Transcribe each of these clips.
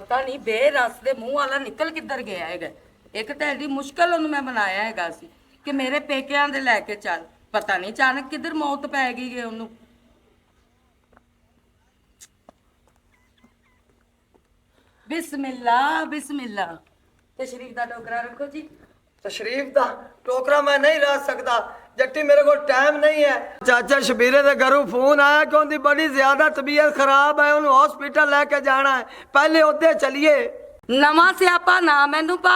ਪਤਾ ਨਹੀਂ ਬੇਰਸ ਦੇ ਮੂੰਹ ਵਾਲਾ ਨਿਕਲ ਕਿੱਧਰ ਗਿਆ ਹੈਗਾ। ਇੱਕ ਤਾਂ ਐਡੀ ਮੁਸ਼ਕਲ ਉਹਨੂੰ ਮੈਂ ਬਣਾਇਆ ਹੈਗਾ ਸੀ ਕਿ ਮੇਰੇ ਪੇਕਿਆਂ ਦੇ ਲੈ ਕੇ ਚੱਲ, ਪਤਾ ਨਹੀਂ ਅਚਾਨਕ ਕਿੱਧਰ ਮੌਤ ਪੈ ਗਈ ਹੈ ਉਹਨੂੰ। ਬਿਸਮਿल्ला बिस्मिल्ला। तशरीफ का टोकरा रखो जी। तशरीफ दा टोकरा मैं नहीं रख सकता जट्टी, मेरे को टाइम नहीं है। चाचा शबीरे दे घरों फोन आया कि उनकी बड़ी ज्यादा तबीयत खराब है, उन्हें हॉस्पिटल लेके जाना है, पहले उधर चलिए। ਨਵਾਂ ਸਿਆਪਾ ਨਾ ਮੈਨੂੰ ਪਾ,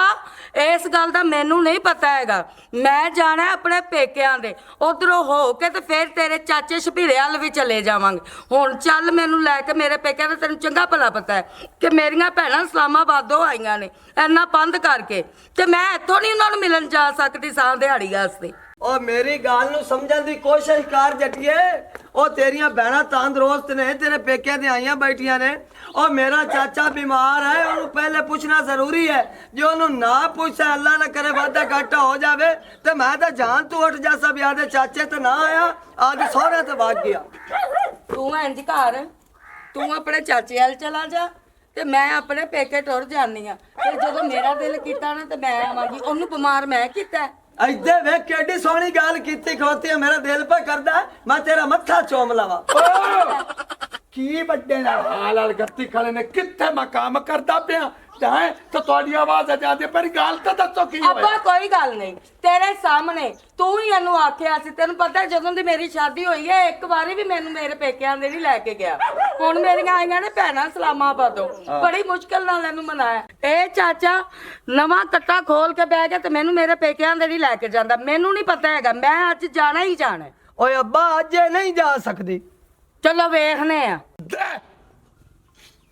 ਇਸ ਗੱਲ ਦਾ ਮੈਨੂੰ ਨਹੀਂ ਪਤਾ ਹੈਗਾ। ਮੈਂ ਜਾਣਾ ਆਪਣੇ ਪੇਕਿਆਂ ਦੇ, ਉਧਰੋਂ ਹੋ ਕੇ ਤੇ ਫਿਰ ਤੇਰੇ ਚਾਚੇ ਸ਼ਬੀਰੇ ਵੱਲ ਵੀ ਚਲੇ ਜਾਵਾਂਗੇ। ਹੁਣ ਚੱਲ ਮੈਨੂੰ ਲੈ ਕੇ ਮੇਰੇ ਪੇਕਿਆਂ ਦਾ। ਤੈਨੂੰ ਚੰਗਾ ਭਲਾ ਪਤਾ ਹੈ ਕਿ ਮੇਰੀਆਂ ਭੈਣਾਂ ਇਸਲਾਮਾਬਾਦੋਂ ਆਈਆਂ ਨੇ ਇੰਨਾ ਬੰਦ ਕਰਕੇ, ਤੇ ਮੈਂ ਇੱਥੋਂ ਨਹੀਂ ਉਹਨਾਂ ਨੂੰ ਮਿਲਣ ਜਾ ਸਕਦੀ ਸਾਂ ਦਿਹਾੜੀ ਵਾਸਤੇ। और मेरी गाल नू समझण दी कोशिश कर जटिए। ओ तेरियां बहना तंदुरुस्त ने, तेरे पेके दी आईयां बैठियां ने। और मेरा चाचा बीमार है, ओनू पहले पूछना जरूरी है। जो ओनू ना पूछे अल्लाह ना करे वादा घाटा हो जावे ते मैं तो जान तू उठ जा सब याद चाचे ते ना आया आज सोहरे ते भाग गया। ਤੂੰ ਇੰਜ ਕਰ, ਤੂੰ ਆਪਣੇ ਚਾਚੇ ਵੱਲ ਚਲਾ ਜਾ ਤੇ ਮੈਂ ਆਪਣੇ ਪੇਕੇ ਟੁਰ ਜਾਂਦੀ ਆ। ਫਿਰ ਜਦੋਂ ਮੇਰਾ ਦਿਲ ਕੀਤਾ ਨਾ ਤੇ ਮੈਂ ਆਵਾਂਗੀ। ਉਹਨੂੰ ਬਿਮਾਰ ਮੈਂ ਕੀਤਾ। इधे वे केडी सोहनी गाल कीती खलोती है, मेरा दिल पे करदा मैं तेरा मत्था चूम लवा। ਕੀ ਵੱਡੇ ਨਾਲ ਹਾਲ ਹਾਲ ਗੱਤੀ ਖੜੇ ਨੇ, ਕਿੱਥੇ ਮੈਂ ਕੰਮ ਕਰਦਾ ਪਿਆ ਜਾਏ ਤਾਂ ਤੁਹਾਡੀ ਆਵਾਜ਼ ਆ ਜਾਂਦੀ। ਪਰ ਗੱਲ ਤਾਂ ਦੱਸੋ ਕੀ ਅੱਬਾ ਹੋਇਆ। ਕੋਈ ਗੱਲ ਨਹੀਂ, ਤੇਰੇ ਸਾਹਮਣੇ ਤੂੰ ਹੀ ਇਹਨੂੰ ਆਖਿਆ ਸੀ। ਤੈਨੂੰ ਪਤਾ ਜਦੋਂ ਦੀ ਮੇਰੀ ਸ਼ਾਦੀ ਹੋਈ ਹੈ ਇੱਕ ਵਾਰੀ ਵੀ ਮੈਨੂੰ ਮੇਰੇ ਪੇਕਿਆਂ ਦੇ ਨਹੀਂ ਲੈ ਕੇ ਗਿਆ। ਹੁਣ ਮੇਰੀਆਂ ਆਈਆਂ ਨੇ ਭੈਣਾਂ ਇਸਲਾਮਾਬਾਦੋਂ, ਬੜੀ ਮੁਸ਼ਕਲ ਨਾਲ ਇਹਨੂੰ ਮਨਾਇਆ। ਇਹ ਚਾਚਾ ਨਵਾਂ ਕੱਟਾ ਖੋਲ ਕੇ ਬਹਿ ਗਿਆ ਤੇ ਮੈਨੂੰ ਮੇਰੇ ਪੇਕਿਆਂ ਦੇ ਨਹੀਂ ਲੈ ਕੇ ਜਾਂਦਾ। ਮੈਨੂੰ ਨਹੀਂ ਪਤਾ ਹੈਗਾ, ਮੈਂ ਅੱਜ ਜਾਣਾ ਹੀ ਜਾਣਾ। ओए अब्बा अज नहीं जा सकदी। ਚਲੋ ਵੇਖਨੇ ਆ।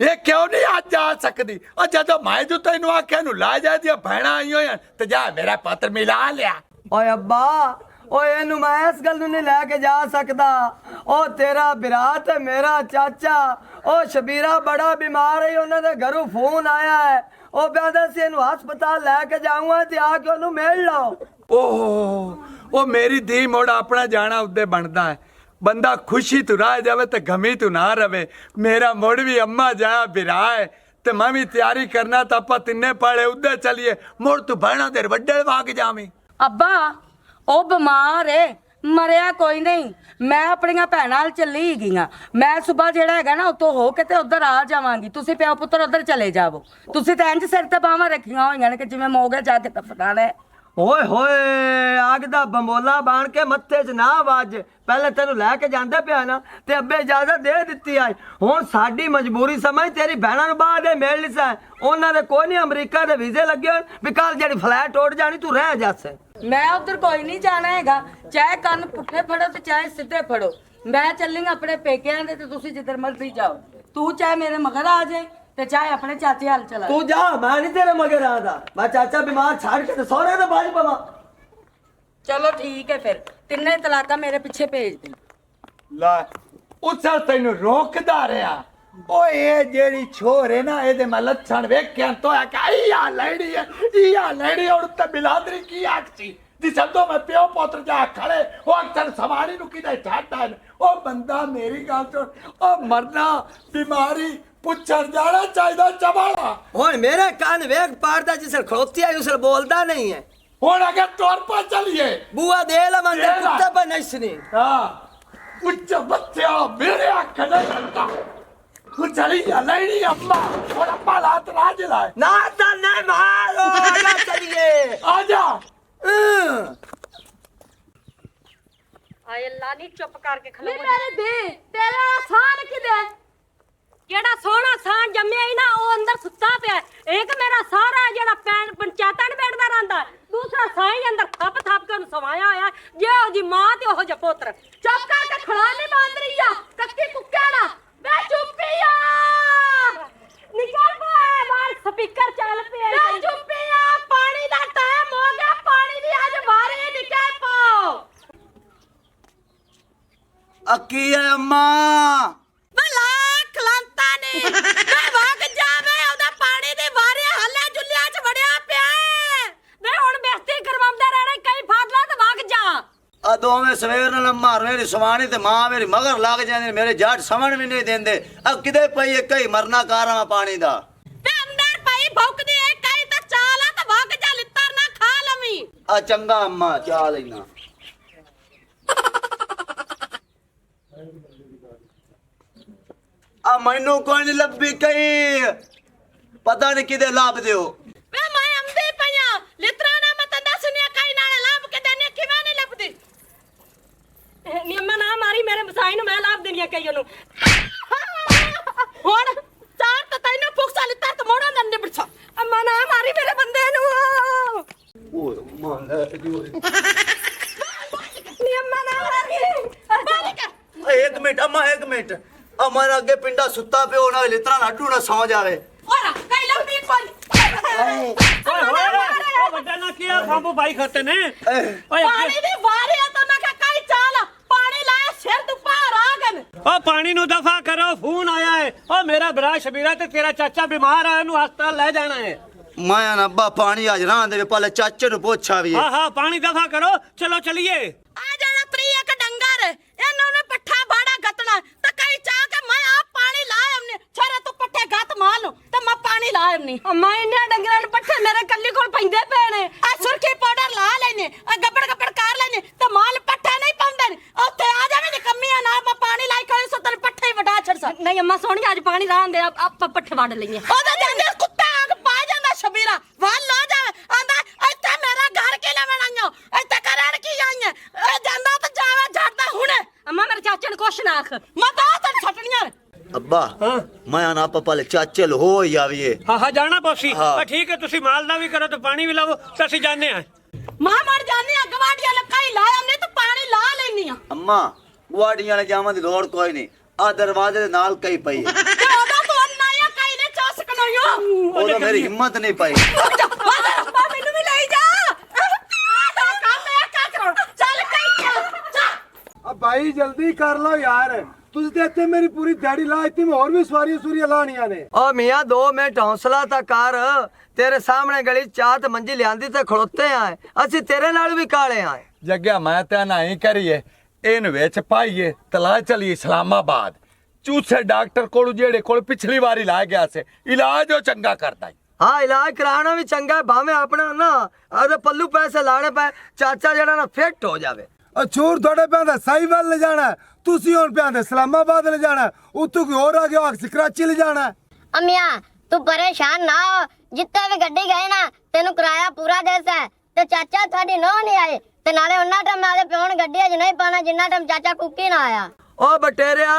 ਇਹ ਕਿਉਂ ਨਹੀਂ ਅੱਜ ਜਾ ਸਕਦੀ? ਉਹ ਜਦੋਂ ਮੈਂ ਜੋ ਤੈਨੂੰ ਆਖਿਆ ਨੂੰ ਲਾ ਜਾ ਦੀਆਂ ਭੈਣਾਂ ਆਈ ਹੋਈਆਂ ਤੇ ਜਾ ਮੇਰਾ ਪੁੱਤਰ ਮਿਲਾ ਲਿਆ। ओए अब्बा ओए इनू मैं इस गल नू नहीं लैके जा सकदा। ओ तेरा बिरा ते मेरा चाचा ओ शबीरा बड़ा बीमार है, उन्हां दे घरों फोन आया है। ओ कहंदे सी इनू हस्पताल लैके जाऊंगा ते आके ओनू मिल लो। ओह ओ मेरी धी मोड़ अपना जाना उदे बनता है। बंदा खुशी तो रह जावे ते गमी तो ना रवे। मेरा मुड़ भी अम्मा जाया बिरा है ते मैं भी तैयारी करना तो आप तिन्ने पड़े उधर चलिए। मुड़ तू बहना देर वड्डे वाग जावी। ਅੱਬਾ ਉਹ ਬਿਮਾਰ ਏ, ਮਰਿਆ ਕੋਈ ਨਹੀਂ। ਮੈਂ ਆਪਣੀਆਂ ਭੈਣਾਂ ਨਾਲ ਚੱਲੀ ਗਈਆਂ। ਮੈਂ ਸਵੇਰ ਜਿਹੜਾ ਹੈਗਾ ਨਾ ਉਤੋਂ ਹੋ ਕੇ ਤੇ ਉਧਰ ਆ ਜਾਵਾਂਗੀ। ਤੁਸੀਂ ਪਿਓ ਪੁੱਤਰ ਉਧਰ ਚਲੇ ਜਾਵੋ। ਤੁਸੀਂ ਤਾਂ ਇੰਜ ਸਿਰ ਤੇ ਬਾਹਾਂ ਰੱਖੀਆਂ ਹੋਈਆਂ ਨੇ ਕਿ ਜਿਵੇਂ ਮੋਗੇ ਜਾ ਕੇ ਤਫਣਾ ਲੈ। ओए होए आग दा बंबोला बाण के मत्थे च ना वाज। पहले तेनू लैके जांदे पिया ना ते अब्बे इजाजत दे दित्ती आई। हुण साडी मजबूरी समझ, तेरी भैणां नूं बाहर दे मिल लिसा। उन्हां दे कोई नहीं अमरीका दे वीजे लगे होण भी कल जेड़ी फ्लैट उड़ जानी तू रह जास। ਮੈਂ ਉਧਰ ਕੋਈ ਨਹੀਂ ਜਾਣਾ ਹੈਗਾ। ਚਾਹੇ ਕੰਨ ਪੁੱਠੇ ਫੜੋ ਤੇ ਚਾਹੇ ਸਿੱਧੇ ਫੜੋ। ਮੈਂ ਚੱਲੀ ਆਪਣੇ ਪੇਕਿਆਂ ਦੇ ਤੇ ਤੁਸੀਂ ਜਿੱਧਰ ਮਰਜ਼ੀ ਜਾਓ। ਤੂੰ ਚਾਹੇ ਮੇਰੇ ਮਗਰ ਆ ਜਾਏ ਤੇ ਚਾਹੇ ਆਪਣੇ ਚਾਚੇ ਹਾਲ ਚਲਾ। तू जा, मैं नहीं तेरे मगर आदा। मैं चाचा बीमार छाड़ के ते सोहरे दे बाज पवा। ਚਲੋ ਠੀਕ ਹੈ, ਫਿਰ ਤਿੰਨੇ ਤਲਾਕਾਂ ਮੇਰੇ ਪਿੱਛੇ ਭੇਜ ਦੇ। ला उस तेन रोकदा रहा। ओ ये जेड़ी छोर है ना ये मैं लक्षण वेख्या तो है कि इया लैड़ी है, इया लैड़ी। और उत्ते बिलादरी की आखसी जिस तो मैं प्यो पुत्र जा खड़े वो अक्सर सवारी नु किदे छाटा है। ओ बंदा मेरी गल सुन, ओ मरना बीमारी पुछण जाना चाहिए चबाड़ा। हुण मेरे कान वेख पाड़दा जिसल खड़ोती आई उसल बोलदा नहीं है। हुण अगर तौर पर चलिए बुआ दे ला मंदे दे ला। कुत्ते पर नसनी। हां उच्च बच्चे मेरे आंख नहीं लगता। तू चली जा लैड़ी अम्मा और अम्मा लात राज लाए ना तने मारो ना चलिए। आजा। ਆਏ ਅੱਲਾ ਨੀ ਚੁੱਪ ਕਰਕੇ ਖਲੋ। ਨੀ ਮੇਰੇ ਦੇ ਤੇਰਾ ਸਾਨ ਕਿਦੇ? ਜਿਹੜਾ ਸੋਹਣਾ ਸਾਨ ਜੰਮਿਆ ਹੀ ਨਾ ਉਹ ਅੰਦਰ ਸੁੱਤਾ ਪਿਆ। ਇੱਕ ਮੇਰਾ ਸਾਰਾ ਜਿਹੜਾ ਪੰਚਾਇਤਾਂ ਨੇ ਬੈਠਦਾ ਰਹਿੰਦਾ, ਦੂਸਰਾ ਸਾਈ ਅੰਦਰ ਥੱਪ ਥੱਪ ਕੇ ਉਹਨੂੰ ਸਵਾਇਆ ਹੋਇਆ। ਜੇ ਉਹਦੀ ਮਾਂ ਤੇ ਉਹ ਜਿਹਾ ਪੁੱਤਰ। ਚੁੱਪ ਕਰਕੇ ਖੜਾ ਨਹੀਂ ਬਾਂਦਰੀ ਆ ਕੱਕੀ ਕੁੱਕੇ ਨਾ ਵੇ ਚੁੱਪੀ ਆ। ਨਿਕਲ ਪਏ ਬਾਹਰ, ਸਪੀਕਰ ਚੱਲ ਪਿਆ। ਵੇ ਚੁੱਪੀ ਆ, ਪਾਣੀ ਦਾ ਟਾਈਮ ਹੋ ਗਿਆ, ਪਾਣੀ ਦੀ ਅੱਜ ਵਾਰੀ ਨਿਕਲ ਪਾਓ। अकी है अम्मा ਭਲਾ ਖਲਾਂਤਾ ਨੇ ਵੇ ਵਗ ਜਾਵੇ ਉਹਦਾ ਪਾਣੀ ਦੀ ਵਾਰੀ ਹੱਲੇ ਜੁੱਲਿਆਂ 'ਚ ਵੜਿਆ ਪਿਆ। ਵੇ ਹੁਣ ਬੇਇੱਜ਼ਤੀ ਕਰਵਾਉਂਦਾ ਰਹਿਣਾ, ਕਈ ਫੜ ਲਾ ਤੇ ਵਗ ਜਾ। आ दोवें सवेर नाल अम्मा मेरी सवानी ते मां मेरी मगर लग जांदे, मेरे जट समझ भी नहीं देंदे। अब किदे पई एक ही मरना कारा पानी दा। ਵੇ ਭੌਂਕਦੀ ਐ ਕਈ ਤਾਂ ਚਾਲ ਆ ਤੇ ਵਗ ਜਾ ਲਿੱਤਰ ਨਾ ਖਾ ਲਵੀਂ ਆ ਚੰਗਾ ਅੰਮਾ ਚਾਹ ਲੈਣਾ ਆ ਮੈਨੂੰ ਕੋਈ ਨਹੀਂ ਲੱਭੀ ਕਈ ਪਤਾ ਨਹੀਂ ਕਿਦੇ ਲੱਭ ਦਿਓ ਵੇ ਮੈਂ ਅੰਦੀ ਪਈਆਂ ਲਿੱਤਰਾਂ ਨਾ ਮੈਂ ਤਾਂ ਦੱਸਨੀ ਕਈ ਨਾਲ ਲੱਭ ਕੇ ਦੇਣੀ ਕਿਵੇਂ ਨਹੀਂ ਲੱਭਦੀ ਨਿਯਮਾਂ ਨਾ ਮਾਰੀ ਮੇਰੇ ਮਸਾਈ ਨੂੰ ਮੈਂ ਲਾਭ ਦੇਣੀਆਂ ਕਈਆਂ ਨੂੰ ਹੁਣ ਚਾਰ ਤਾਂ ਤੈਨੂੰ ਫੁਕਸਾ ਲਿੱਤਰ ਤੇ ਮੋੜਾਂ ਦੰਦੇ ਬਿਰਛਾ ਅੰਮਾ ਨਾ ਮਾਰੀ ਮੇਰੇ ਬੰਦੇ ਨੂੰ ਓਏ ਮਾਂ ਲੈ ਨਿਯਮਾਂ ਨਾ ਮਾਰੀ ਬਾਲਿਕਾ ਇੱਕ ਮਿੰਟ ਅੰਮਾ ਇੱਕ ਮਿੰਟ ਅਮਰ ਅੱਗੇ ਪਿੰਡਾ ਸੁੱਤਾ ਪਿਓ ਨਾ ਲਿਤਰਾ ਨਾਟੂ ਨਾ ਸੌ ਜਾਵੇ ਓਰਾ ਕਈ ਲੱਭਦੀ ਕੋਈ ਉਹ ਵੱਡਾ ਨਾ ਕੀ ਆ ਫਾਂਬੂ ਬਾਈ ਖੱਤੇ ਨੇ ਓਏ ਪਾਣੀ ਦੀ ਵਾਰੀ ਆ ਤਾਂ ਮੈਂ ਕਿਹਾ ਕਈ ਚਾਲ ਪਾਣੀ ਲਾਇਆ ਸਿਰ ਤੋਂ ਪਾਰ ਆ ਗਏ ਉਹ ਪਾਣੀ ਨੂੰ ਦਫਾ ਕਰੋ ਫੋਨ ਆਇਆ ਹੈ ਉਹ ਮੇਰਾ ਭਰਾ ਸ਼ਬੀਰਾ ਤੇ ਤੇਰਾ ਚਾਚਾ ਬਿਮਾਰ ਆ ਇਹਨੂੰ ਹਸਪਤਾਲ ਲੈ ਜਾਣਾ ਹੈ ਮੈਂ ਨਾ ਅੱਬਾ ਪਾਣੀ ਅੱਜ ਰਾਂ ਦੇ ਪਹਿਲੇ ਚਾਚੇ ਨੂੰ ਪੁੱਛਾ ਵੀ ਹਾਂ ਹਾਂ ਪਾਣੀ ਦਫਾ ਕਰੋ ਚਲੋ ਚਲਿਏ ਆ ਜਾਣਾ ਤਰੀ ਇੱਕ ਡੰਗਰ ਇਹਨਾਂ ਨੇ ਪੱਠਾ ਬਾੜਾ ਗਤਣਾ ਤਾਂ ਕਈ ਚਾਹ ਕੇ ਮੈਂ ਆ ਪਾਣੀ ਲਾਇਆ ਉਹਨੇ ਛਰੇ ਤੂੰ ਪੱਠੇ ਗਤ ਮਾਰ ਲੂ ਤੇ ਮੈਂ ਪਾਣੀ ਲਾਇਆ ਨਹੀਂ ਅੰਮਾ ਇੰਨੇ ਡੰਗਰਾਂ ਨੂੰ ਪੱਠੇ ਮੇਰੇ ਕੱਲੀ ਕੋਲ ਪੈਂਦੇ ਪਏ ਨੇ ਆ ਸੁਰਖੀ ਪਾਊਡਰ ਲਾ ਲੈਨੇ ਆ ਗੱਬੜ ਗੱਬੜ ਕਰ ਲੈਨੇ ਤੇ ਮਾਲ ਪੱਠੇ ਨਹੀਂ ਪਾਉਂਦੇ ਨੇ ਉੱਥੇ ਆ ਜਾਵੇ ਨੀ ਕੰਮੀਆਂ ਨਾਲ ਮੈਂ ਪਾਣੀ ਲਾਈ ਖੜੀ ਸੋ ਤੇਰੇ ਪੱਠੇ ਹੀ ਵਟਾ ਛੜ ਸਾ ਨਹੀਂ ਅੰਮਾ ਸੋਹਣੀ ਅੱਜ ਪਾਣੀ ਲਾਉਂਦੇ ਆਪਾਂ ਪੱਠੇ ਵੜ ਲਈਏ ਉਹਦਾ ਜਾਂਦੇ ਕੁੱਤਾ ਆਗ ਪਾ ਜਾਂਦਾ ਸ਼ਬੀਰਾ ਵੱਲ ਲਾ ਜਾਵੇ ਆਂਦਾ ਇੱਥੇ ਮੇਰਾ ਘਰ ਕੇ ਲੈਵਣ ਆਈਓ ਇੱਥੇ ਕਰਨ ਕੀ ਆਈਆਂ ਇਹ ਜਾਂਦਾ ਤਾਂ ਜਾਵੇ ਛੱਡਦਾ ਹੁਣੇ ਅੰਮਾ ਮੇਰੇ ਚਾਚੇ ਨੂੰ ਕੁਛ ਨਾ ਆਖ ਮੈਂ ਤਾਂ ਤੈਨੂੰ ਛੱਡਣੀਆਂ ਅੱਬਾ ਮੈਂ ਨਾ ਪਹਿਲੇ ਚਾਚੇ ਲੋ ਹੋ ਜਾਵੀਏ ਹਾਂ ਹਾਂ ਜਾਣਾ ਪੋਸੀ ਹਾਂ। ਠੀਕ ਹੈ ਤੁਸੀਂ ਮਾਲ ਦਾ ਵੀ ਕਰੋ ਤੇ ਪਾਣੀ ਵੀ ਲਾਵੋ ਤਾਂ ਅਸੀਂ ਜਾਂਦੇ ਆ ਮਾਂ ਮਰ ਜਾਂਦੀ ਆ ਗਵਾੜੀਆਂ ਲੱਕਾਈ ਲਾਇਆ ਨਹੀਂ ਤਾਂ ਪਾਣੀ ਲਾ ਲੈਣੀ ਆ ਅੰਮਾ ਗੁਆੜੀਆਂ ਨੇ ਜਾਵਾਂ ਦੀ ਲੋੜ ਕੋਈ ਨਹੀਂ ਆ ਦਰਵਾਜ਼ੇ ਦੇ ਨਾਲ ਕਈ ਪਈ ਹੈ। ਤੇ ਉਹਦਾ ਤੋਂ ਨਾਇਆ ਕਈ ਨੇ ਚਸਕ ਨਈਓ ਉਹਦਾ ਮੇਰੀ ਹਿੰਮਤ ਨਹੀਂ ਪਈ ਪਾ ਮੈਨੂੰ ਵੀ ਲਈ ਜਾ ਆ ਤਾਂ ਕੰਮ ਹੈ ਕਾ ਕਰੋ ਚੱਲ ਕਈ ਚੱਲ ਆ ਭਾਈ ਜਲਦੀ ਕਰ ਲਓ ਯਾਰ ਤੁਸੀਂ ਤੇ ਇੱਥੇ ਮੇਰੀ ਪੂਰੀ ਦਿਹਾੜੀ ਲਾ ਇੱਥੇ ਮੈਂ ਹੋਰ ਵੀ ਸਵਾਰੀਆਂ ਲਾਣੀਆਂ ਨੇ ਓ ਮੀਆਂ 2 ਮਿੰਟ ਹੌਸਲਾ ਤਾਂ ਕਰ ਤੇਰੇ ਸਾਹਮਣੇ ਗਲੀ ਚਾਹ ਤੇ ਮੰਜੀ ਲਿਆਂਦੀ ਤੇ ਖੜੋਤੇ ਆਏ ਅਸੀਂ ਤੇਰੇ ਨਾਲ ਵੀ ਕਾਲੇ ਆਏ ਜੱਗਿਆ ਮੈਂ ਤਾਂ ਨਹੀਂ ਕਰੀਏ ਇਹਨ ਵਿੱਚ ਪਾਈਏ ਤਲਾ ਚਲੀਏ ਇਸਲਾਮਾਬਾਦ ਚੂਸੇ ਡਾਕਟਰ ਕੋਲ ਜਿਹੜੇ ਕੋਲ ਪਿਛਲੀ ਵਾਰੀ ਲਾ ਗਿਆ ਸੀ ਇਲਾਜ ਉਹ ਚੰਗਾ ਕਰਦਾ ਈ। ਹਾਂ ਇਲਾਜ ਕਰਾਉਣਾ ਵੀ ਚੰਗਾ ਹੈ, ਭਾਵੇਂ ਆਪਣਾ ਨਾ ਉਹਦੇ ਪੱਲੂ ਪੈਸੇ ਲਾਣੇ ਪਏ ਚਾਚਾ ਜਿਹੜਾ ਨਾ ਫਿੱਟ ਹੋ ਜਾਵੇ ਅਛੂਰ ਤੁਹਾਡੇ ਪਿਆਂਦਾ ਸਾਈਵਾਲ ਲੈ ਜਾਣਾ ਤੁਸੀਂ ਹੁਣ ਪਿਆਂਦੇ ਇਸਲਾਮਾਬਾਦ ਲੈ ਜਾਣਾ ਉਤੋਂ ਕੋਈ ਹੋਰ ਆ ਗਿਆ ਆਖ ਕਰਾਚੀ ਲੈ ਜਾਣਾ अमिया तू परेशान ना हो जितने भी गड्डी गए ना तेन किराया पूरा देसा है ते चाचा थोड़ी नो नहीं आए ते नाले उन्ना टाइम आले प्योन गड्डी च नहीं पाना जिन्ना टाइम चाचा कुकी ना आया ਓ ਬਟੇਰਿਆ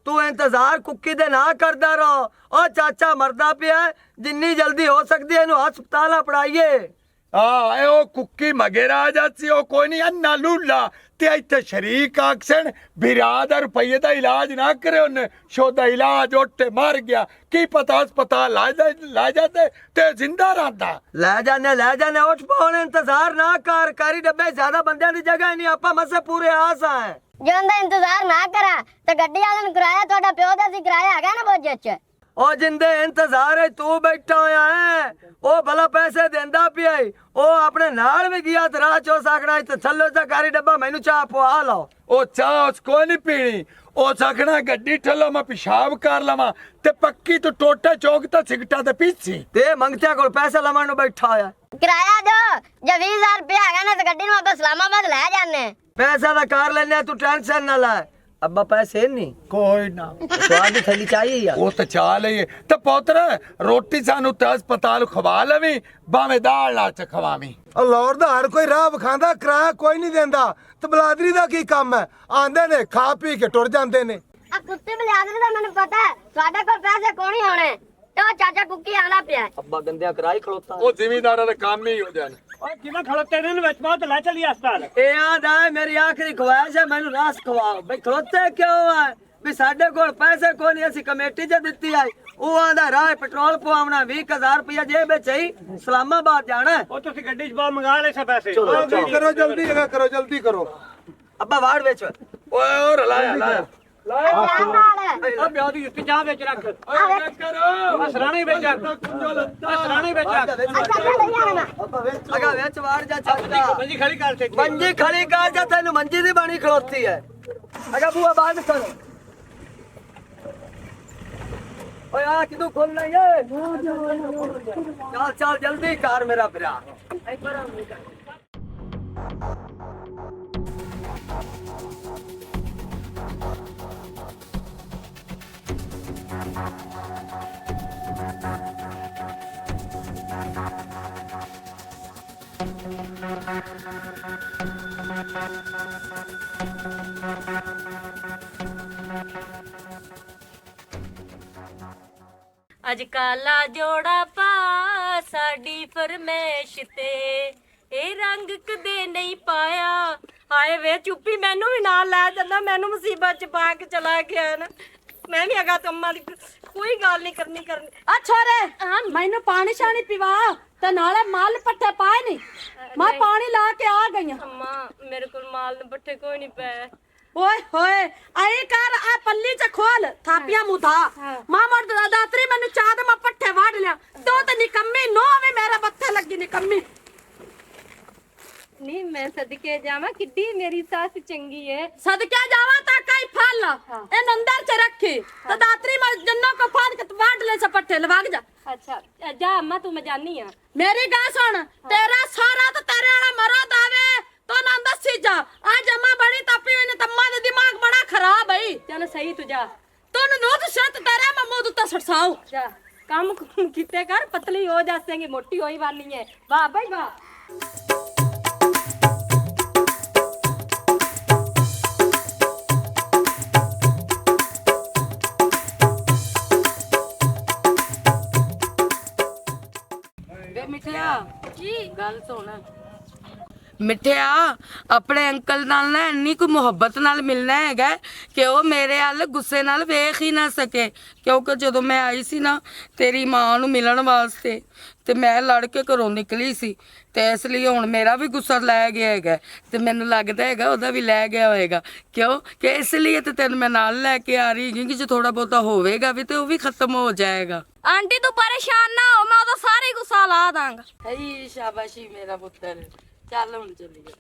ਤੂੰ ਇੰਤਜ਼ਾਰ ਕੁੱਕੀ ਦੇ ਨਾ ਕਰਦਾ ਰਹੋ ਓ ਚਾਚਾ ਮਰਦਾ ਪਿਆ ਹੈ, ਜਿੰਨੀ ਜਲਦੀ ਹੋ ਸਕਦੀ ਹੈ ਇਹਨੂੰ ਹਸਪਤਾਲ ਪੜਾਈਏ ਆ ਇਹ ਉਹ ਕੁੱਕੀ ਮਗੇਰਾ ਆ ਜਾਤੀ ਉਹ ਕੋਈ ਨਹੀਂ ਅੰਨਾ ਲੂਲਾ ਤੇ ਇੱਥੇ ਸ਼ਰੀਕ ਆਕਸਣ ਬਿਰਾਦਰ ਰੁਪਈਏ ਦਾ ਇਲਾਜ ਨਾ ਕਰੇ ਉਹਨੇ ਸ਼ੋਦਾ ਇਲਾਜ ਉੱਤੇ ਮਰ ਗਿਆ ਕੀ ਪਤਾ ਹਸਪਤਾਲ ਲਾ ਜਾਂਦੇ ਤੇ ਜ਼ਿੰਦਾ ਰਹਿੰਦਾ ਲੈ ਜਾਨੇ ਉੱਠ ਪਾਉਣ ਇੰਤਜ਼ਾਰ ਨਾ ਕਰ ਕਾਰੀ ਡੱਬੇ ਜ਼ਿਆਦਾ ਬੰਦਿਆਂ ਦੀ ਜਗ੍ਹਾ ਨਹੀਂ ਆਪਾਂ ਮਸੇ ਪੂਰੇ ਆਸ ਆਏ जो उनका इंतजार ना करा तो गड्डी वाले ने किराया थोड़ा प्यो दा सी किराया है ना बोझ च ਉਹ ਜਿੰਦੇ ਇੰਤਜ਼ਾਰ ਹੈ ਤੂੰ ਬੈਠਾ ਹੋਇਆ ਹੈ ਉਹ ਭਲਾ ਪੈਸੇ ਦਿੰਦਾ ਪਿਆ ਈ। ਉਹ ਆਪਣੇ ਨਾਲ ਵੀ ਗਿਆ ਤੇ ਰਾਹ ਚੋ ਸਕਣਾ ਤੇ ਥੱਲੇ ਦਾ ਕਾਰੀ ਡੱਬਾ ਮੈਨੂੰ ਚਾਹ ਪਵਾ ਲਓ ਉਹ ਚਾਹ ਉਸ ਕੋਈ ਨਹੀਂ ਪੀਣੀ ਉਹ ਸਖਣਾ ਗੱਡੀ ਠੱਲੋ ਮੈਂ ਪਿਸ਼ਾਬ ਕਰ ਲਵਾਂ ਤੇ ਪੱਕੀ ਤੋਂ ਟੋਟਾ ਚੌਕ ਤਾਂ ਸਿਗਟਾ ਤੇ ਪੀਛੀ ਤੇ ਮੰਗਤਿਆਂ ਕੋਲ ਪੈਸੇ ਲਵਾਂ ਨੂੰ ਬੈਠਾ ਹੋਇਆ किराया दो जब 20,000 रुपया है ना तो गड्डी में आप इस्लामाबाद ले जाने ਪੈਸਾ ਦਾ ਕਾਰ ਲੈਣੇ ਤੂੰ ਟੈਨਸ਼ਨ ਨਾ ਲੈ ਅੱਬਾ ਪੈਸੇ ਨਹੀਂ ਕੋਈ ਨਾ ਸਵਾਦ ਦੀ ਥੈਲੀ ਚਾਹੀਏ ਯਾਰ ਉਹ ਤਾਂ ਚਾਹ ਲਈਏ ਤੇ ਪੁੱਤਰ ਰੋਟੀ ਸਾਨੂੰ ਤੇ ਹਸਪਤਾਲ ਖਵਾ ਲਵੀਂ ਭਾਵੇਂ ਦਾਲ ਨਾਲ ਚ ਖਵਾਵੀਂ ਲਾਹੌਰ ਦਾ ਹਰ ਕੋਈ ਰਾਹ ਵਿਖਾਂਦਾ ਕਿਰਾਇਆ ਕੋਈ ਨਹੀਂ ਦਿੰਦਾ ਤੇ ਬਲਾਦਰੀ ਦਾ ਕੀ ਕੰਮ ਹੈ ਆਂਦੇ ਨੇ ਖਾ ਪੀ ਕੇ ਟੁਰ ਜਾਂਦੇ ਨੇ आ कुत्ते बलियादरी दा मैंने पता है ਤੁਹਾਡੇ ਕੋਲ ਪੈਸੇ ਕੋਣੀ ਹੋਣੇ ਤੇ ਉਹ ਚਾਚਾ ਕੁੱਕੀ ਆਂਦਾ ਪਿਆ ਅੱਬਾ ਗੰਦਿਆ ਕਰਾਈ ਖਲੋਤਾ ਉਹ ਜ਼ਿਮੀਂਦਾਰਾਂ ਦਾ ਕੰਮ ਹੀ ਹੋ ਜਾਣ ਓਏ ਕਿਵੇਂ ਖੜੋਤੇ ਨੇ ਵਿੱਚ ਬਹੁਤ ਲੈ ਚਲੀ ਹਸਪਤਾਲ ਇਹ ਆਂਦਾ ਹੈ ਮੇਰੀ ਆਖਰੀ ਖਵਾਇਸ਼ ਹੈ ਮੈਨੂੰ ਰਸ ਖਵਾਓ ਬਈ ਖਲੋਤੇ ਕਿਉਂ ਆ ਵੀ ਸਾਡੇ ਕੋਲ ਪੈਸੇ ਕੋਈ ਨਹੀਂ ਅਸੀਂ ਕਮੇਟੀ 'ਚ ਦਿੱਤੀ ਆਈ ਉਹ ਆਂਦਾ ਰਾਹ ਪੈਟਰੋਲ ਪਵਾਉਣਾ 20,000 ਰੁਪਇਆ ਜੇਬ ਵਿੱਚ ਹੀ ਇਸਲਾਮਾਬਾਦ ਜਾਣਾ ਉਹ ਤੁਸੀਂ ਗੱਡੀ 'ਚ ਬਹੁਤ ਮੰਗਾ ਲੈ ਸਾ ਪੈਸੇ ਕਰੋ ਜਲਦੀ ਕਰੋ ਅੱਬਾ ਵਾੜ ਵਿੱਚ ਓਏ ਹੋਰ ਲਾਇਆ ਆ ਵਿਆਹ ਦੀ ਜੁੱਤੀ ਚਾਹ ਵਿੱਚ ਰੱਖ ਆ ਸਰਾਣੇ ਵਿੱਚ ਰੱਖ ਆ ਸਰਾਣੇ ਵਿੱਚ ਰੱਖ ਅਗਾ ਵਿੱਚ ਵਾੜ ਜਾ ਚਾਚਾ ਮੰਜੀ ਖੜੀ ਕਰ ਤੇ ਮੰਜੀ ਖੜੀ ਕਰ ਜਾ ਤੈਨੂੰ ਮੰਜੀ ਦੀ ਬਣੀ ਖਲੋਤੀ ਹੈ ਅਗਾ ਬੂਆ ਬਾਹਰ ਕਰੋ ਓਏ ਆ ਕਿਦੋਂ ਖੋਲਣਾ ਏ ਚੱਲ ਚੱਲ ਜਲਦੀ ਕਰ ਮੇਰਾ ਭਰਾ ਅੱਜ ਕਾਲਾ ਜੋੜਾ ਪਾ ਸਾਡੀ ਫਰਮੈਸ਼ ਤੇ ਇਹ ਰੰਗ ਕਦੇ ਨਹੀਂ ਪਾਇਆ। ਹਾਏ ਵੇ ਚੁੱਪੀ ਮੈਨੂੰ ਵੀ ਨਾਲ ਲੈ ਜਾਂਦਾ, ਮੈਨੂੰ ਮੁਸੀਬਤ ਚ ਪਾ ਕੇ ਚਲਾ ਗਿਆ ਨਾ। ਮੈਂ ਵੀ ਅਗਾ ਕੰਮਾਂ ਦੀ ਕੋਈ ਗੱਲ ਨਹੀਂ ਕਰਨੀ ਅੱਛਾ ਰੇ ਮੈਨੂੰ ਪਾਣੀ ਸ਼ਾਣੀ ਪਿਵਾ ਤੇ ਨਾਲੇ ਮਾਲ ਪੱਠੇ ਪਾਏ ਨਹੀਂ ਮੈਂ ਪਾਣੀ ਲਾ ਕੇ ਆ ਗਈ ਆਂ। ਅੰਮਾ ਮੇਰੇ ਕੋਲ ਮਾਲ ਨੂੰ ਪੱਠੇ ਕੋਈ ਨਹੀਂ ਪਏ। ਓਏ ਹੋਏ ਆਈ ਕਰ ਆ ਪੱਲੀ ਚ ਖੋਲ ਥਾਪੀਆਂ ਮੁਧਾ ਮਾਂ ਮਰ ਦਾਤਰੀ ਮੈਨੂੰ ਚਾਹ ਦੇ ਮੈਂ ਪੱਠੇ ਵਾੜ ਲਿਆ ਤੂੰ ਤੇ ਨਿਕੰਮੀ ਨੋ ਵੇ ਮੇਰਾ ਬੱਥੇ ਲੱਗੀ ਨਿਕੰਮੀ। ਨਹੀਂ ਮੈਂ ਸਦਕੇ ਜਾਵਾਂ, ਕਿੱਡੀ ਮੇਰੀ ਸੱਸ ਚੰਗੀ ਏ। ਸਦਕੇ ਜਾਵਾ ਤਾਂ ਕਈ ਫਲ ਇਹ ਅੰਦਰ ਚ ਰੱਖੀ ਤੇ ਦਾਤਰੀ ਮਰ ਜੰਨੋਂ ਕੋ ਫਾੜ ਕੇ ਵਾੜ ਲੈ ਸ ਪੱਠੇ ਲਵਾਗ ਜਾ। ਅੱਛਾ ਜਾ ਅੰਮਾ ਤੂੰ ਮੈਂ ਜਾਨੀ ਆ। ਮੇਰੀ ਗੱਲ ਸੁਣ ਤੇਰਾ ਸਾਰਾ ਤੇ ਤੇਰੇ ਵਾਲਾ ਮਰਦ ਆਵੇ तो ना दसी जा आज अम्मा बड़ी तपी हुई ने तम्मा दे दिमाग बड़ा खराब है। चल सही तू जा तूने नोट शर्त तेरे मैं मुंह तो सरसाऊं जा काम किते कर पतली हो जासेंगी मोटी होई वाली है। वाह भाई वाह। ਵੇ ਮਿੱਠਿਆ ਕੀ ਗੱਲ ਸੁਣ ਮਿੱਠਿਆ ਆਪਣੇ ਅੰਕਲ ਨਾਲ ਨਾ ਇੰਨੀ ਕੁ ਮੁਹੱਬਤ ਨਾਲ ਮਿਲਣਾ ਹੈਗਾ ਕਿ ਉਹ ਮੇਰੇ ਵੱਲ ਗੁੱਸੇ ਨਾਲ ਵੇਖ ਹੀ ਨਾ ਸਕੇ, ਕਿਉਂਕਿ ਜਦੋਂ ਮੈਂ ਆਈ ਸੀ ਨਾ ਤੇਰੀ ਮਾਂ ਨੂੰ ਮਿਲਣ ਵਾਸਤੇ ਤੇ ਮੈਂ ਲੜ ਕੇ ਘਰੋਂ ਨਿਕਲੀ ਸੀ ਤੇ ਇਸ ਲਈ ਹੁਣ ਮੇਰਾ ਵੀ ਗੁੱਸਾ ਲੈ ਗਿਆ ਹੈਗਾ ਤੇ ਮੈਨੂੰ ਲੱਗਦਾ ਹੈਗਾ ਉਹਦਾ ਵੀ ਲੈ ਗਿਆ ਹੋਏਗਾ। ਕਿਉਂ ਕਿ ਇਸ ਲਈ ਤੇ ਤੈਨੂੰ ਮੈਂ ਨਾਲ ਲੈ ਕੇ ਆ ਰਹੀ ਕਿ ਜੇ ਥੋੜਾ ਬਹੁਤਾ ਹੋਵੇਗਾ ਵੀ ਤੇ ਉਹ ਵੀ ਖਤਮ ਹੋ ਜਾਏਗਾ। आंटी तू परेशान ना हो मैं तो सारी गुस्सा ला दांगा। ਹਈ ਸ਼ਾਬਾਸ਼ੀ ਮੇਰਾ ਪੁੱਤਰ, ਚੱਲ ਹੁਣ ਚੱਲੀਏ।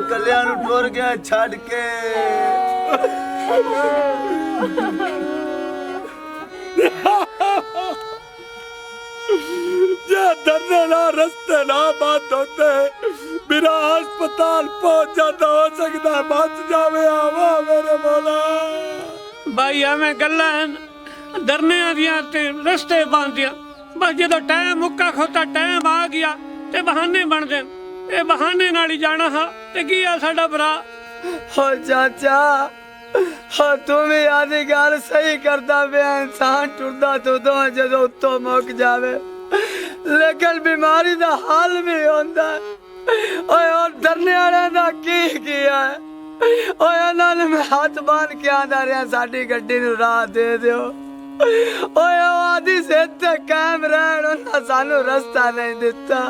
ਕੱਲਿਆਂ ਨੂੰ ਟੁਰ ਗਿਆ ਛੱਡ ਕੇ। ਜੇ धरने ना रस्ते ना बंद होते बिना अस्पताल पहुंच जाता हो सकता है बच जावे आवा मेरे मौला। भाई ਐਵੇਂ ਗੱਲਾਂ ਦਰਨਿਆਂ ਦੀਆਂ ਤੇ ਰਸਤੇ ਬੰਦਿਆ ਬਸ ਜਦੋਂ ਟਾਈਮ ਮੁੱਕਾ ਖੋਤਾ ਟਾਈਮ ਆ ਗਿਆ ਤੇ ਬਹਾਨੇ ਬਣਦੇ ਇਹ ਬਹਾਨੇ ਨਾਲ ਹੀ ਜਾਣਾ ਹਾਂ ਤੇ ਕੀ ਆ ਸਾਡਾ ਭਰਾ। हो चाचा हो तुम ही आधी गल सही करता पे इंसान टुरदा तो जो उत्तों मुक जावे लेकिन बीमारी दा हाल भी होंदा ओए और डरने वाले दा की किया ओए उन्हां ने मैं हाथ बांध के आंदा रहा साडी गड्डी नूं राह दे दियो ओए ओ आधी सिद्ध ते कायम रहन उन्हां सानू रस्ता नहीं दिता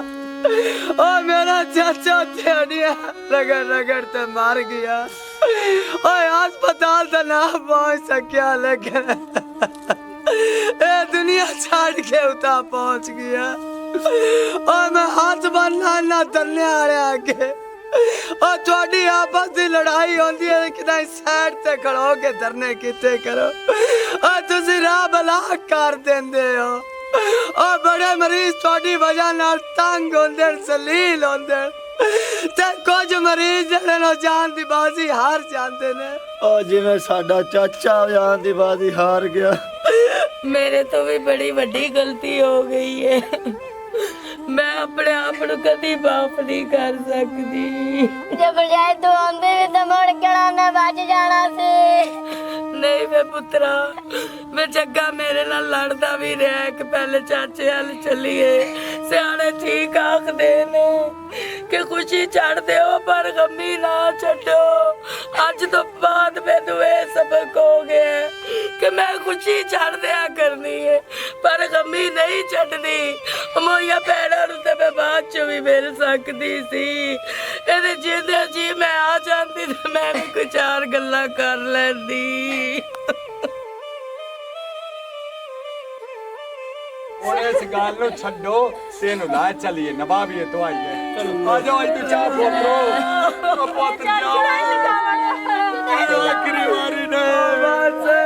ओ मेरा चाचा तेड़िया रगड़ रगड़ ते मर गया ओए अस्पताल तक ना पहुंच सकिया लेकिन ए दुनिया छाड़ के उता पहुंच गया और मैं हाथ बनना ना तरने वाले आगे और थोड़ी आपस की लड़ाई होती है कि साइड से खड़ो के धरने किते करो और तुसी राह ब्लॉक कर देंदे हो और बड़े मरीज थोड़ी वजह नाल तंग होंदे सलील होंदे ते कुछ मरीज जड़े नो जान दी बाजी हार जाते ने और जिवें साडा चाचा जान दी बाजी हार गया। मेरे तो भी बड़ी बड़ी गलती हो गई है, मैं अपने आप को कभी माफ नहीं कर सकती। जब बजाए तू आंदे भी तो मुड़ के ने बच जाना सी। ਨਹੀਂ ਵੇ ਪੁੱਤਰਾ, ਵੇ ਜੱਗਾ ਮੇਰੇ ਨਾਲ ਲੜਦਾ ਵੀ ਰਿਹਾ ਕਿ ਪਹਿਲੇ ਚਾਚੇ ਵੱਲ ਚੱਲੀਏ। ਸਿਆਣੇ ਠੀਕ ਆਖਦੇ ਨੇ ਕਿ ਖੁਸ਼ੀ ਛੱਡ ਦਿਓ ਪਰ ਗਮੀ ਨਾ ਛੱਡੋ। ਅੱਜ ਤੋਂ ਬਾਅਦ ਮੈਨੂੰ ਇਹ ਸਬਕ ਹੋ ਗਿਆ ਕਿ ਮੈਂ ਖੁਸ਼ੀ ਛੱਡ ਦਿਆ ਕਰਨੀ ਹੈ ਪਰ ਗਮੀ ਨਹੀਂ ਛੱਡਣੀ। ਮੋਈਆਂ ਭੈਣਾਂ ਨੂੰ ਤੇ ਮੈਂ ਬਾਅਦ ਚ ਵੀ ਮਿਲ ਸਕਦੀ ਸੀ। ਇਹਦੇ ਜਿੰਦੇ ਜੀ ਮੈਂ ਆ ਜਾਂਦੀ ਤੇ ਮੈਂ ਵੀ ਕੋਈ ਚਾਰ ਗੱਲਾਂ ਕਰ ਲੈਂਦੀ। ਹੁਣ ਇਸ ਗੱਲ ਨੂੰ ਛੱਡੋ ਤੇ ਇਹਨੂੰ ਲੈ ਚੱਲੀਏ, ਨਵਾਬੀਏ ਤੋਂ ਆਈ ਹੈ। ਆ ਜਾਓ ਅੱਜ ਤੂੰ ਚਾਹ ਪੋਤਰੋ, ਪੁੱਤ ਜਾਓ ਆਖਰੀ ਵਾਰੀ ਨੇ।